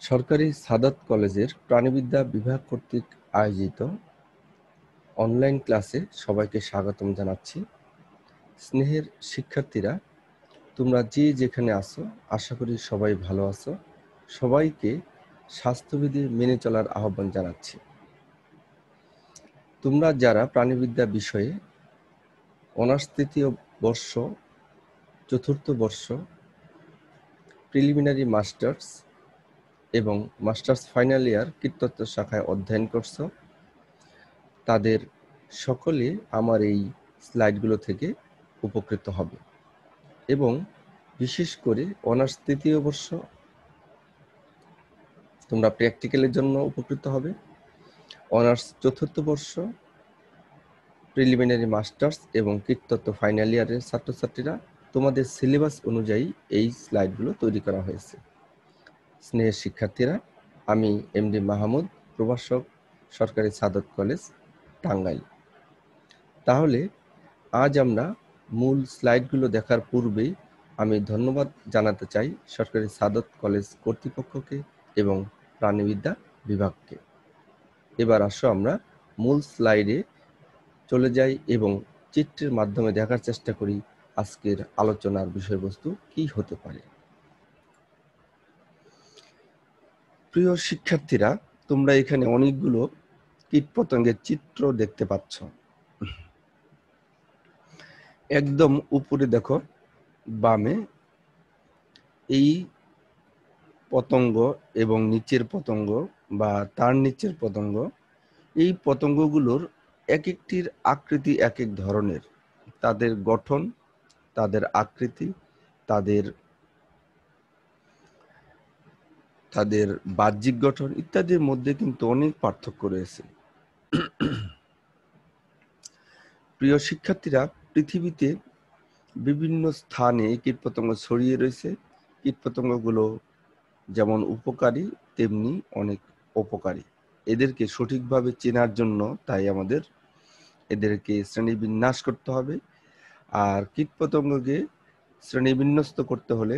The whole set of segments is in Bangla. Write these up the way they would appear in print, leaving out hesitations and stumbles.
সরকারি সাদাত কলেজের প্রাণিবিদ্যা বিভাগ কর্তৃক আয়োজিত অনলাইন ক্লাসে সবাইকে স্বাগতম জানাচ্ছি। স্নেহের শিক্ষার্থীরা, তোমরা যে যেখানে আছো, আশা করি সবাই ভালো আছো। সবাইকে স্বাস্থ্যবিধি মেনে চলার আহ্বান জানাচ্ছি। তোমরা যারা প্রাণিবিদ্যা বিষয়ে অনার্স তৃতীয় বর্ষ, চতুর্থ বর্ষ, প্রিলিমিনারি মাস্টার্স এবং মাস্টার্স ফাইনাল ইয়ার কীটতত্ত্ব শাখায় অধ্যয়ন করছো, তাদের সকলে আমার এই স্লাইডগুলো থেকে উপকৃত হবে এবং বিশেষ করে অনার্স তৃতীয় বর্ষ তোমরা প্র্যাকটিক্যালের জন্য উপকৃত হবে। অনার্স চতুর্থ বর্ষ, প্রিলিমিনারি মাস্টার্স এবং কীটতত্ত্ব ফাইনাল ইয়ারের ছাত্রছাত্রীরা, তোমাদের সিলেবাস অনুযায়ী এই স্লাইডগুলো তৈরি করা হয়েছে। স্নেহের শিক্ষার্থীরা, আমি এমডি মাহমুদ, প্রভাষক, সরকারি সাদত কলেজ, টাঙ্গাইল। তাহলে আজ আমরা মূল স্লাইডগুলো দেখার পূর্বেই আমি ধন্যবাদ জানাতে চাই সরকারি সাদত কলেজ কর্তৃপক্ষকে এবং প্রাণিবিদ্যা বিভাগকে। এবার আসো আমরা মূল স্লাইডে চলে যাই এবং চিত্রের মাধ্যমে দেখার চেষ্টা করি আজকের আলোচনার বিষয়বস্তু কি হতে পারে। প্রিয় শিক্ষার্থীরা, তোমরা এখানে অনেকগুলো কীটপতঙ্গের চিত্র দেখতে পাচ্ছ। একদম উপরে দেখো বামে এই পতঙ্গ এবং নিচের পতঙ্গ বা তার নিচের পতঙ্গ, এই পতঙ্গগুলোর এক একটির আকৃতি এক এক ধরনের। তাদের গঠন, তাদের আকৃতি, তাদের বাহ্যিক গঠন ইত্যাদির মধ্যে কিন্তু অনেক পার্থক্য রয়েছে। প্রিয় শিক্ষার্থীরা, পৃথিবীতে বিভিন্ন স্থানে কীটপতঙ্গ ছড়িয়ে রয়েছে। কীটপতঙ্গগুলো যেমন উপকারী তেমনি অনেক অপকারী। এদেরকে সঠিকভাবে চেনার জন্য তাই আমাদের এদেরকে শ্রেণীবিন্যাস করতে হবে। আর কীটপতঙ্গকে শ্রেণীবিন্যস্ত করতে হলে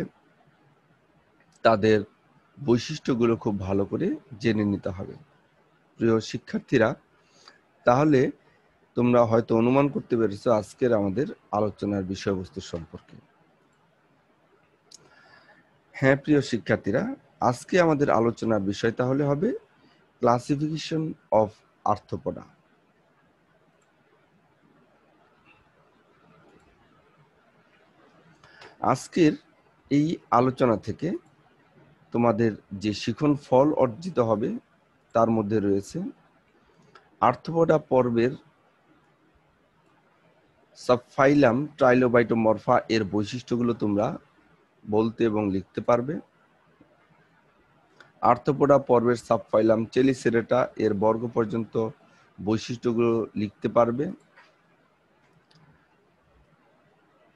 তাদের বৈশিষ্ট্যগুলো খুব ভালো করে জেনে নিতে হবে। প্রিয় শিক্ষার্থীরা, তাহলে তোমরা হয়তো অনুমান করতে পেরেছো আজকের আমাদের আলোচনার বিষয়বস্তু সম্পর্কে। হ্যাঁ প্রিয় শিক্ষার্থীরা, আজকে আমাদের আলোচনার বিষয় তাহলে হবে ক্লাসিফিকেশন অফ আর্থ্রোপোডা। আজকের এই আলোচনা থেকে তোমাদের যে শিখন ফল অর্জিত হবে তার মধ্যে রয়েছে আর্থ্রোপোডা পর্বের সাবফাইলাম ট্রাইলোবাইটোমরফা এর বৈশিষ্ট্যগুলো তোমরা বলতে এবং লিখতে পারবে। আর্থ্রোপোডা পর্বের সাবফাইলাম চেলিসেরেটা এর বর্গ পর্যন্ত বৈশিষ্ট্যগুলো লিখতে পারবে।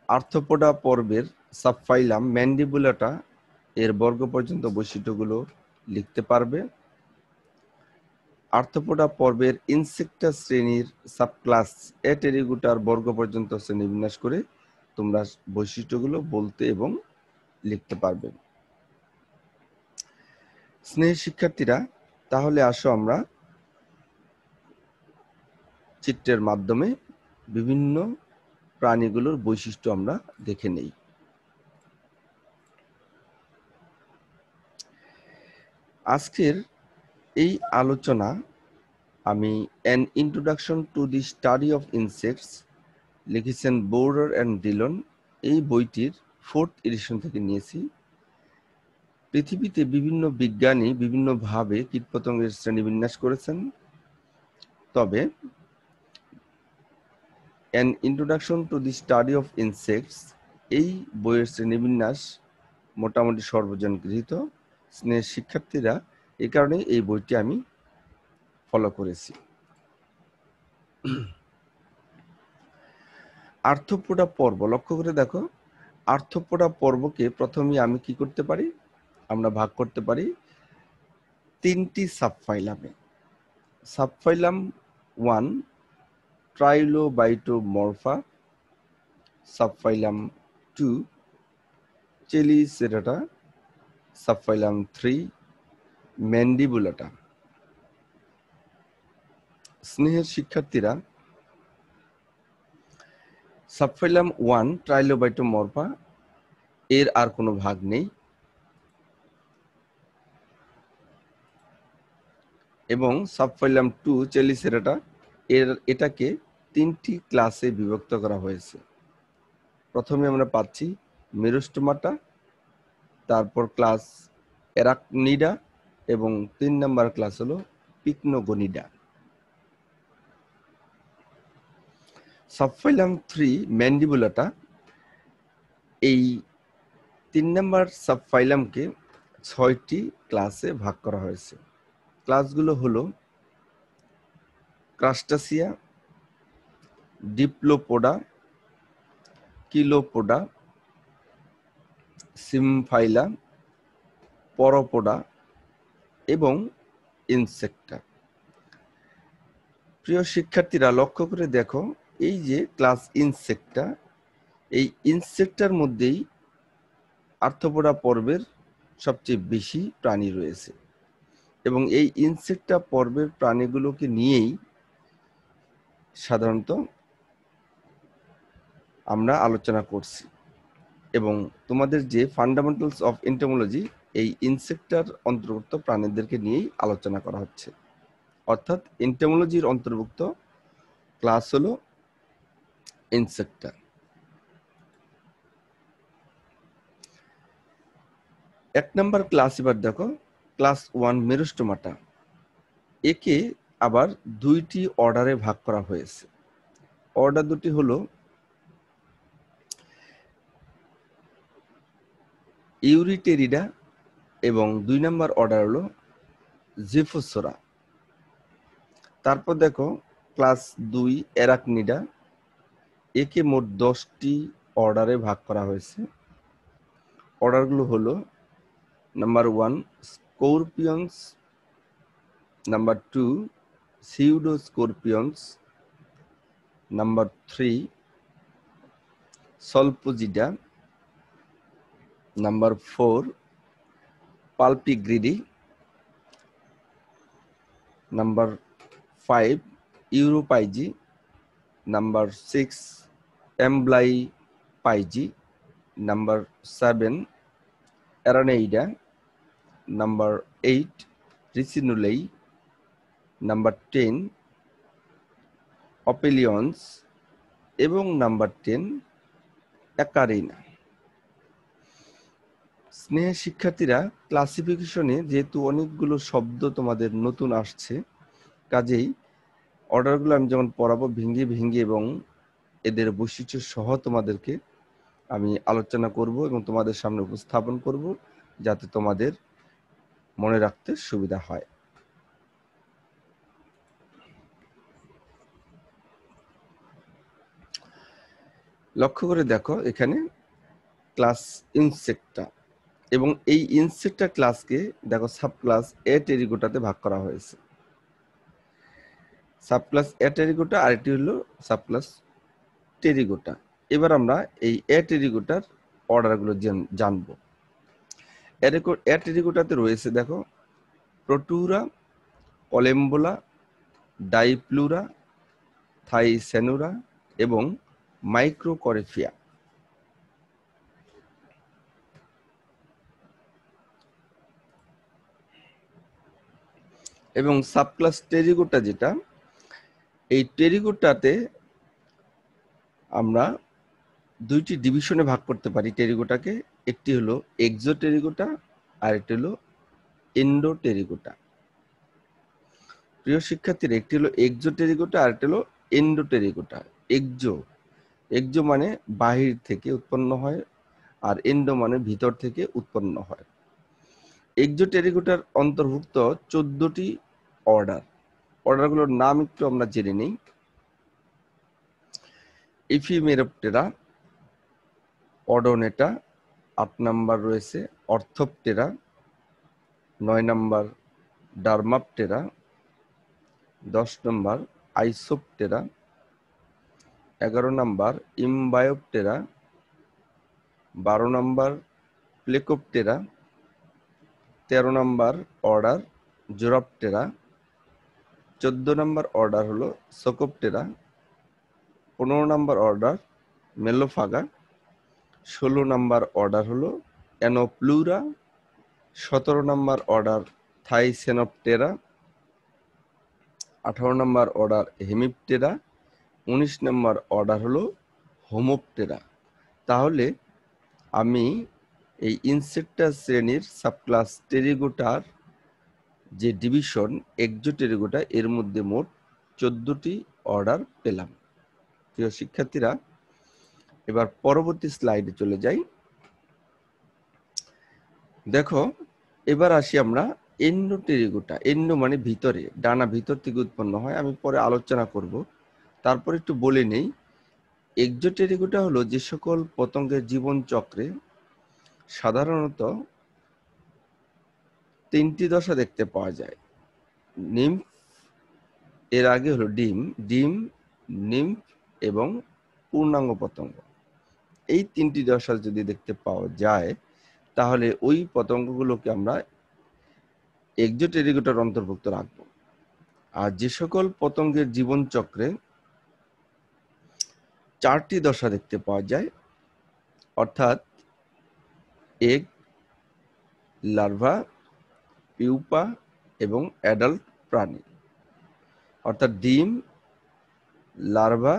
আর্থ্রোপোডা পর্বের সাবফাইলাম ম্যান্ডিবুলাটা এর বর্গ পর্যন্ত বৈশিষ্ট্যগুলো লিখতে পারবে। আর্থ্রোপোডা পর্বের ইনসেক্টা শ্রেণীর সাবক্লাস এটেরিগুটার বর্গ পর্যন্ত শ্রেণীবিন্যাস করে তোমরা বৈশিষ্ট্যগুলো বলতে এবং লিখতে পারবে। স্নেহের শিক্ষার্থীরা, তাহলে আসো আমরা চিত্রের মাধ্যমে বিভিন্ন প্রাণীগুলোর বৈশিষ্ট্য আমরা দেখে নেই। আজকের এই আলোচনা আমি an introduction to the study of insects লিখেছেন বোর্ডার অ্যান্ড ডিলন, এই বইটির 4th এডিশন থেকে নিয়েছি। পৃথিবীতে বিভিন্ন বিজ্ঞানী বিভিন্নভাবে কীটপতঙ্গের শ্রেণীবিন্যাস করেছেন, তবে an introduction to the study of insects এই বইয়ের শ্রেণীবিন্যাস মোটামুটি সর্বজন গৃহীত। স্নেহের শিক্ষার্থীরা, এই কারণে এই বইটি আমি ফলো করেছি। আর্থ্রোপোডা পর্ব লক্ষ্য করে দেখো, আর্থ্রোপোডা পর্বকে প্রথমে আমি কি করতে পারি, আমরা ভাগ করতে পারি 3টি সাবফাইলামে। Subphylum 1 Trilobitomorpha, subphylum 2 Chelicerata, subphylum 3 Mandibulata. স্নেহের শিক্ষার্থীরা, সাবফাইলাম 1 ট্রাইলোবাইটোমর্ফা এর আর কোনো ভাগ নেই এবং সাবফাইলাম 2 চেলিসেরাটা এটাকে 3টি ক্লাসে বিভক্ত করা হয়েছে। প্রথমে আমরা পাচ্ছি মেরুস্টোমাটা, তারপর ক্লাস অ্যারাকনিডা এবং 3 নম্বর ক্লাস হলো পিকনোগনিডা। সাবফাইলাম 3 ম্যান্ডিবুলাটা, এই 3 নম্বর সাবফাইলামকে 6টি ক্লাসে ভাগ করা হয়েছে। ক্লাসগুলো হলো ক্রাস্টাসিয়া, ডিপ্লোপোডা, কিলোপোডা, সিমফাইলা, পরোপোডা এবং ইনসেক্টা। প্রিয় শিক্ষার্থীরা, লক্ষ্য করে দেখো, এই যে ক্লাস ইনসেক্টা, এই ইনসেক্টার মধ্যেই আর্থ্রোপোডা পর্বের সবচেয়ে বেশি প্রাণী রয়েছে এবং এই ইনসেক্টা পর্বের প্রাণীগুলোকে নিয়েই সাধারণত আমরা আলোচনা করছি এবং তোমাদের যে ফান্ডামেন্টালস অফ এন্টোমোলজি, এই ইনসেক্টার অন্তর্ভুক্ত প্রাণীদেরকে নিয়েই আলোচনা করা হচ্ছে। অর্থাৎ এন্টোমোলজির অন্তর্ভুক্ত ক্লাস হলো ইনসেক্টা। 1 নম্বর ক্লাস এবার দেখো, ক্লাস 1 মেরুস্টোমাটা। একে আবার 2টি অর্ডারে ভাগ করা হয়েছে। অর্ডার দুটি হলো ইউরিটেরিডা এবং 2 নম্বর অর্ডার হলো জিফোসোরা। তারপর দেখো ক্লাস 2 অ্যারাকনিডা। একে মোট 10টি অর্ডারে ভাগ করা হয়েছে। অর্ডারগুলো হলো number 1 scorpions, number 2 pseudoscorpions, number 3 Solpugida, number 4 Palpigradi, number 5 Uropygi, number 6 Amblypygi, number 7 Araneida, number 8 Ricinulei, number 10 opiliones এবং নাম্বার 10 অ্যাকারিনা। স্নেহের শিক্ষার্থীরা, ক্লাসিফিকেশনে যেহেতু অনেকগুলো শব্দ তোমাদের নতুন আসছে, কাজেই অর্ডারগুলো আমি যখন পড়াবো ভেঙে ভেঙে এবং এদের বৈশিষ্ট্য সহ তোমাদেরকে আমি আলোচনা করব এবং তোমাদের সামনে উপস্থাপন করব, যাতে তোমাদের মনে রাখতে সুবিধা হয়। লক্ষ্য করে দেখো, এখানে ক্লাস ইনসেক্টা এবং এই ইনসেক্টা ক্লাসকে দেখো সাবক্লাস এ টেরিগোটাতে ভাগ করা হয়েছে। সাবক্লাস এ টেরিগোটা, আরেকটি হলো সাবক্লাস টেরিগোটা। এবার আমরা এই এ টেরিগোটার অর্ডারগুলো জানবো। এ টেরিগোটাতে রয়েছে দেখো প্রোটুরা, কলেম্বোলা, ডাইপ্লুরা, থাইসেনুরা এবং মাইক্রোকরেফিয়া। এবং সাবক্লাস টেরিগোটা যেটা, এই টেরিগোটাতে আমরা 2টি ডিভিশনে ভাগ করতে পারি টেরিগোটাকে। একটি হলো এক্সোটেরিগোটা আর একটি হলো এন্ডোটেরিগোটা। প্রিয় শিক্ষার্থীরা, একটি হলো এক্সোটেরিগোটা আর একটি হলো এন্ডোটেরিগোটা। এক্সো মানে বাহির থেকে উৎপন্ন হয় আর এন্ডো মানে ভিতর থেকে উৎপন্ন হয়। এক্সোটেরিগোটার অন্তর্ভুক্ত 14টি অর্ডারগুলোর নাম একটু আমরা জেনে নিই। ইফিমেরোপটেরা, অডোনেটা, 8 নাম্বার রয়েছে অর্থোপটেরা, 9 নাম্বার ডার্মাপটেরা, 10 নম্বর আইসোপটেরা, 11 নাম্বার ইমবায়োপটেরা, 12 নাম্বার প্লেকোপটেরা, 13 নম্বর অর্ডার জোরাপটেরা, 14 নম্বর অর্ডার হলো সোকোপটেরা, 15 নম্বর অর্ডার মেলোফাগা, 16 নম্বর অর্ডার হলো অ্যানোপ্লুরা, 17 নম্বর অর্ডার থাইসেনপটেরা, 18 নম্বর অর্ডার হেমিপটেরা, 19 নম্বর অর্ডার হলো হোমোপটেরা। তাহলে আমি এই ইনসেক্টা শ্রেণীর সাবক্লাস টেরিগোটার যে ডিভিশন এক্সোটেরিগোটা, এর মধ্যে মোট 14টি অর্ডার পেলাম। প্রিয় শিক্ষার্থীরা, এবার পরবর্তী স্লাইডে চলে যাই। দেখো, এবার আসি আমরা এন্ডোটেরিগোটা। এন্ডো মানে ভিতরে, ডানা ভিতর থেকে উৎপন্ন হয়, আমি পরে আলোচনা করব। তারপর একটু বলে নেই, এক্সোটেরিগোটা হলো যে সকল পতঙ্গের জীবন চক্রে সাধারণত 3টি দশা দেখতে পাওয়া যায়। নিম্ফ, এর আগে হলো ডিম, নিম্ফ এবং পূর্ণাঙ্গ পতঙ্গ। এই 3টি দশা যদি দেখতে পাওয়া যায় তাহলে ওই পতঙ্গগুলোকে আমরা এক্সোটেরিগোটার অন্তর্ভুক্ত রাখবো। আর যে সকল পতঙ্গের জীবন চক্রে 4টি দশা দেখতে পাওয়া যায়, অর্থাৎ এগ, লার্ভা, পিউপা এবং অ্যাডাল্ট প্রাণী, অর্থাৎ ডিম, লার্ভা,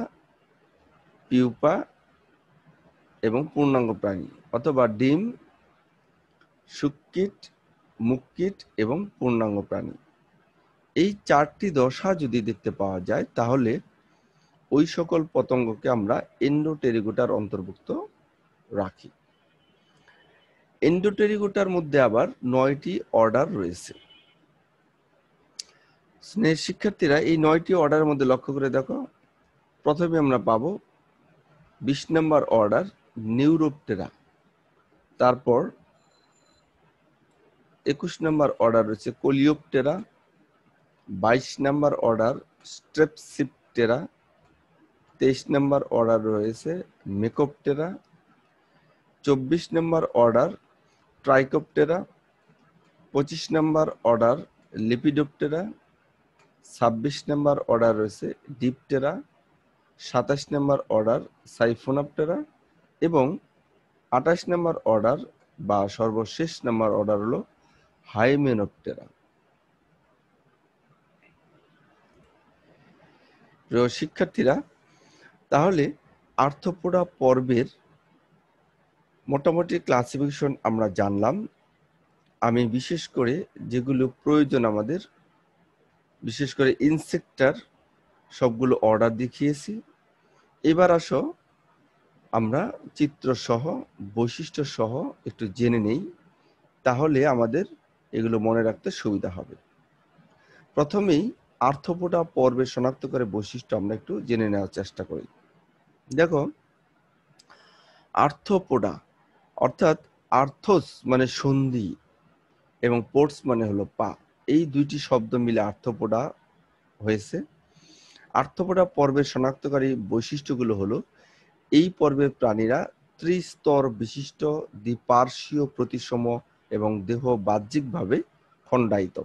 পিউপা এবং পূর্ণাঙ্গ প্রাণী, অথবা ডিম, শুককীট, মুখকীট এবং পূর্ণাঙ্গ প্রাণী। এই 4টি দশা যদি দেখতে পাওয়া যায় তাহলে ওই সকল পতঙ্গকে আমরা এন্ডোটেরিগোটার অন্তর্ভুক্ত রাখি। এন্ডোটেরিগোটার মধ্যে আবার 9টি অর্ডার রয়েছে। স্নেহের শিক্ষার্থীরা, এই 9টি অর্ডারের মধ্যে লক্ষ্য করে দেখো, প্রথমে আমরা পাবো 20 নম্বর অর্ডার নিউরোপটেরা, তারপর 21 নম্বর অর্ডার রয়েছে কোলিওপটেরা, 22 নম্বর অর্ডার স্ট্রেপসিপটেরা, 23 নম্বর অর্ডার রয়েছে মেকোপটেরা, 24 নম্বর অর্ডার ট্রাইকোপটেরা, 25 নম্বর অর্ডার লিপিডোপটেরা, 26 নম্বর অর্ডার রয়েছে ডিপটেরা, 27 নম্বর অর্ডার সাইফোনপটেরা এবং 28 নম্বর অর্ডার বা সর্বশেষ নম্বর অর্ডার হলো হাইমেনপটেরা। প্রিয় শিক্ষার্থীরা, তাহলে আর্থ্রোপোডা পর্বের মোটামুটি ক্লাসিফিকেশন আমরা জানলাম। আমি বিশেষ করে যেগুলো প্রয়োজন আমাদের, বিশেষ করে ইনসেক্টার সবগুলো অর্ডার দেখিয়েছি। এবার আসো আমরা চিত্র সহ বৈশিষ্ট্য সহ একটু জেনে নেই, তাহলে আমাদের এগুলো মনে রাখতে সুবিধা হবে। প্রথমেই আর্থ্রোপোডা পর্বের শনাক্ত করে বৈশিষ্ট্য আমরা একটু জেনে নেওয়ার চেষ্টা করি। দেখো, আর্থ্রোপোডা অর্থাৎ আর্থোস মানে সন্ধি এবং পোর্টস মানে হলো পা, এই দুইটি শব্দ মিলে আর্থ্রোপোডা হয়েছে। আর্থ্রোপোডা পর্বের শনাক্তকারী বৈশিষ্ট্যগুলো হলো, এই পর্বের প্রাণীরা ত্রিস্তর বিশিষ্ট, দ্বিপার্শ্বীয় প্রতিসম এবং দেহ বাহ্যিকভাবে খণ্ডায়িত।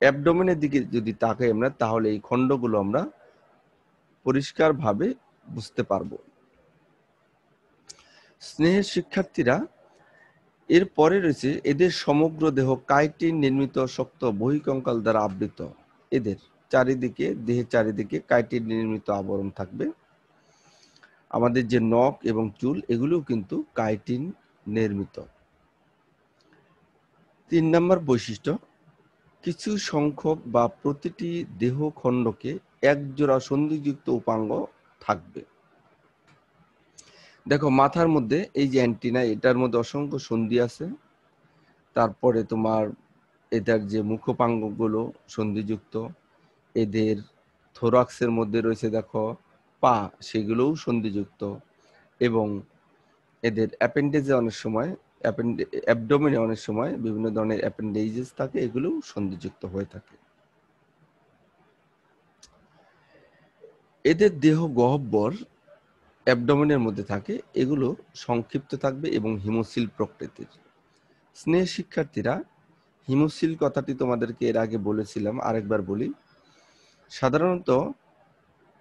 অ্যাবডোমেনের দিকে যদি তাকাই আমরা, তাহলে এই খণ্ডগুলো আমরা পরিষ্কারভাবে বুঝতে পারবো। স্নেহের শিক্ষার্থীরা, এর পরে রয়েছে এদের সমগ্র দেহ কাইটিন নির্মিত শক্ত বহিঃকঙ্কাল দ্বারা আবৃত। এদের চারিদিকে, দেহের চারিদিকে কাইটিন নির্মিত আবরণ থাকবে। আমাদের যে নখ এবং চুল, এগুলোও কিন্তু কাইটিন নির্মিত। 3 নম্বর বৈশিষ্ট্য, কিছু সংখ্যক বা প্রতিটি দেহ খণ্ডকে একজোড়া সন্ধিযুক্ত উপাঙ্গ থাকবে। দেখো, মাথার মধ্যে এই যে অ্যান্টিনা, এটার মধ্যে অসংখ্য সন্ধি আছে। তারপরে তোমার এটার যে মুখোপাঙ্গগুলো সন্ধিযুক্ত, এদের থোরাক্সের মধ্যে রয়েছে দেখো পা, সেগুলোও সন্ধিযুক্ত, এবং এদের অ্যাপেন্ডেজে অনেক সময়, অ্যাবডোমেনে অনেক সময় বিভিন্ন ধরনের অ্যাপেন্ডেজেস থাকে, এগুলোও সন্ধিযুক্ত হয়ে থাকে। এদের দেহ গহ্বর অ্যাবডোমেনের মধ্যে থাকে, এগুলো সংক্ষিপ্ত থাকবে এবং হিমোসিল প্রকৃতির। স্নেহ শিক্ষার্থীরা, হিমোসিল কথাটি তোমাদেরকে এর আগে বলেছিলাম, আরেকবার বলি। সাধারণত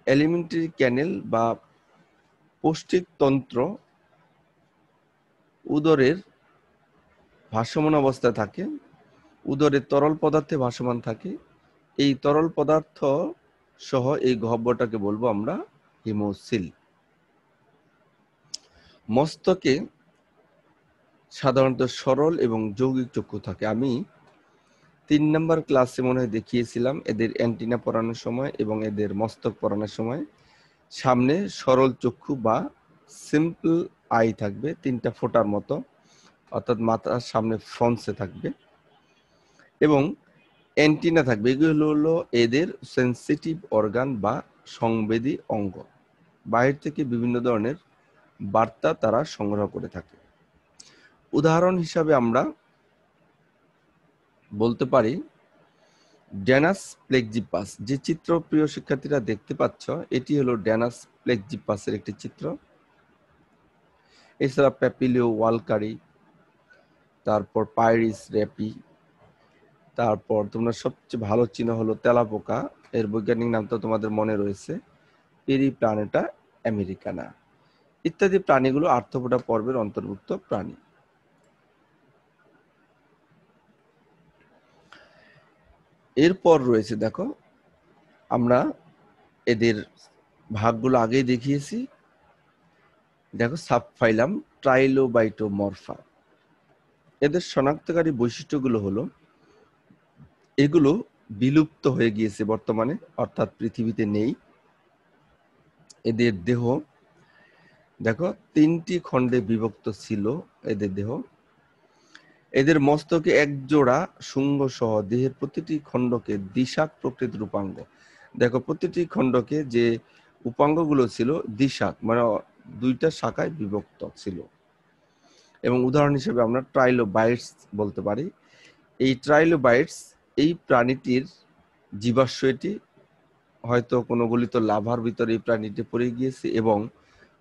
এলিমেন্টারি ক্যানেল বা পৌষ্টিক তন্ত্র উদরের ভাসমান অবস্থায় থাকে, উদরে তরল পদার্থে ভাসমান থাকে। এই তরল পদার্থ সহ এই গহ্বরটাকে বলবো আমরা হিমোসিল। মস্তকে সাধারণত সরল এবং যৌগিক চক্ষু থাকে। আমি 3 নম্বর ক্লাসে মনে হয় দেখিয়েছিলাম এদের অ্যান্টিনা পরানোর সময় এবং এদের মস্তক পরানোর সময় সামনে সরল চক্ষু বা সিম্পল আই থাকবে, 3টা ফোঁটার মতো, অর্থাৎ মাথার সামনে ফ্রন্টসে থাকবে, এবং অ্যান্টিনা থাকবে। এগুলো হলো এদের সেন্সিটিভ অর্গান বা সংবেদী অঙ্গ। বাহির থেকে বিভিন্ন ধরনের বার্তা তারা সংগ্রহ করে থাকে। উদাহরণ হিসাবে আমরা বলতে পারি ড্যানাস প্লেকজিপাস। যে চিত্র প্রিয় শিক্ষার্থীরা দেখতে পাচ্ছ, এটি হলো ড্যানাস প্লেকজিপাসের একটি চিত্র। এছাড়া প্যাপিলিও ওয়ালকারি, তারপর পাইরিস র্যাপি, তারপর তোমরা সবচেয়ে ভালো চিহ্ন হলো তেলাপোকা, এর বৈজ্ঞানিক নাম তো তোমাদের মনে রয়েছে, পেরিপ্ল্যানেটা আমেরিকানা, ইত্যাদি প্রাণীগুলো আর্থ্রোপোডা পর্বের অন্তর্ভুক্ত প্রাণী। এরপর রয়েছে, দেখো আমরা এদের ভাগগুলো আগেই দেখিয়েছি। দেখো সাবফাইলাম ট্রাইলোবাইটোমরফা। এদের শনাক্তকারী বৈশিষ্ট্যগুলো হলো, এগুলো বিলুপ্ত হয়ে গিয়েছে বর্তমানে, অর্থাৎ পৃথিবীতে নেই। এদের দেহ দেখো 3টি খণ্ডে বিভক্ত ছিল। এদের দেহ, এদের মস্তকে একজোড়া শুঙ্গ সহ দেহের প্রতিটি খণ্ডকে দ্বিশাক প্রকৃতির উপাঙ্গ। দেখো প্রতিটি খণ্ডকে যে উপাঙ্গগুলো ছিল দ্বিশাক, মানে 2টা শাখায় বিভক্ত ছিল। এবং উদাহরণ হিসেবে আমরা ট্রাইলোবাইটস বলতে পারি। এই ট্রাইলোবাইটস এই প্রাণীটির জীবাশ্ম, এটি হয়তো কোনো গলিত লাভার ভিতরে এই প্রাণীটি পড়ে গিয়েছে এবং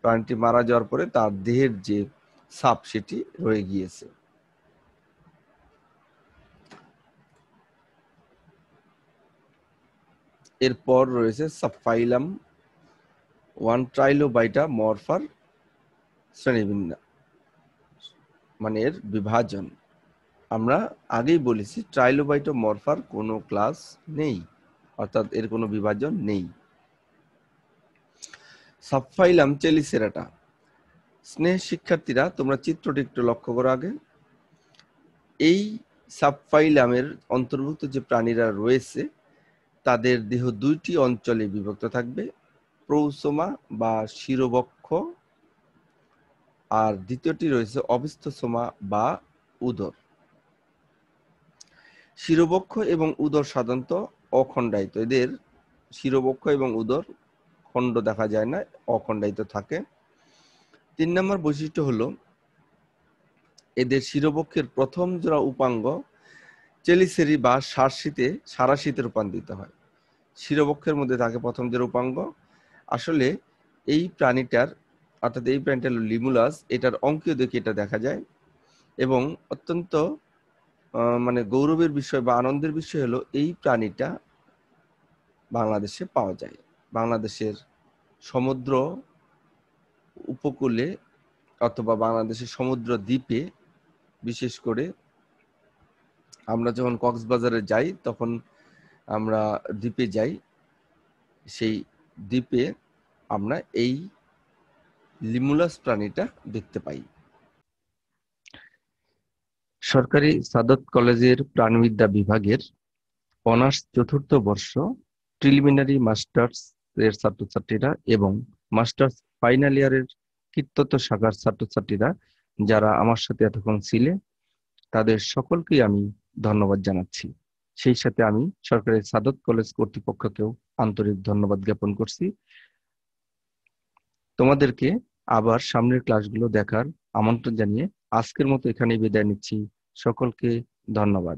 প্রাণীটি মারা যাওয়ার পরে তার দেহের যে ছাপ সেটি রয়ে গিয়েছে। এরপর রয়েছে সাবফাইলাম 1 ট্রাইলোবাইটোমরফার শ্রেণীবিন্যাস, মানে এর বিভাজন। আমরা আগেই বলেছি ট্রাইলোবাইটোমরফার কোনো ক্লাস নেই, অর্থাৎ এর কোনো বিভাজন নেই। সাবফাইলাম চেলিসেরাটা। স্নেহ শিক্ষার্থীরা, তোমরা চিত্রটি একটু লক্ষ্য করো আগে। এই সাবফাইলামের অন্তর্ভুক্ত যে প্রাণীরা রয়েছে তাদের দেহ 2টি অঞ্চলে বিভক্ত থাকবে, প্রৌসোমা বা শিরোবক্ষ, আর দ্বিতীয়টি রয়েছে অবিস্থসোমা বা উদর। শিরোবক্ষ এবং উদর সাধারণত অখণ্ডায়িত। এদের শিরোবক্ষ এবং উদর খণ্ড দেখা যায় না, অখণ্ডায়িত থাকে। 3 নম্বর বৈশিষ্ট্য হলো, এদের শিরোবক্ষের প্রথম জোড়া উপাঙ্গ চেলিসেরি বা সারাশিতে রূপান্তরিত হয়। শিরোবক্ষের মধ্যে থাকে প্রথম জোড়া উপাঙ্গ। আসলে এই প্রাণীটার, অর্থাৎ এই প্রাণীটা হলো লিমুলাস, এটার অঙ্কীয় দেখে এটা দেখা যায়। এবং অত্যন্ত মানে গৌরবের বিষয় বা আনন্দের বিষয় হলো, এই প্রাণীটা বাংলাদেশে পাওয়া যায়। বাংলাদেশের সমুদ্র উপকূলে অথবা বাংলাদেশের সমুদ্র দ্বীপে, বিশেষ করে আমরা যখন কক্সবাজারে যাই তখন আমরা দ্বীপে যাই, সেই দ্বীপে আমরা এই লিমুলাস প্রাণীটা দেখতে পাই। সরকারি সাদত কলেজের প্রাণিবিদ্যা বিভাগের অনার্স 4র্থ বর্ষ প্রিলিমিনারি মাস্টার্স এর ছাত্রছাত্রীরা এবং মাস্টার্স ফাইনাল ইয়ারের কীর্তত্ব শাখার ছাত্রছাত্রীরা যারা আমার সাথে এতক্ষণ ছিলে, তাদের সকলকেই আমি ধন্যবাদ জানাচ্ছি। সেই সাথে আমি সরকারি সাদত কলেজ কর্তৃপক্ষকেও আন্তরিক ধন্যবাদ জ্ঞাপন করছি। তোমাদেরকে আবার সামনের ক্লাসগুলো দেখার আমন্ত্রণ জানিয়ে আজকের মতো এখানেই বিদায় নিচ্ছি। সকলকে ধন্যবাদ।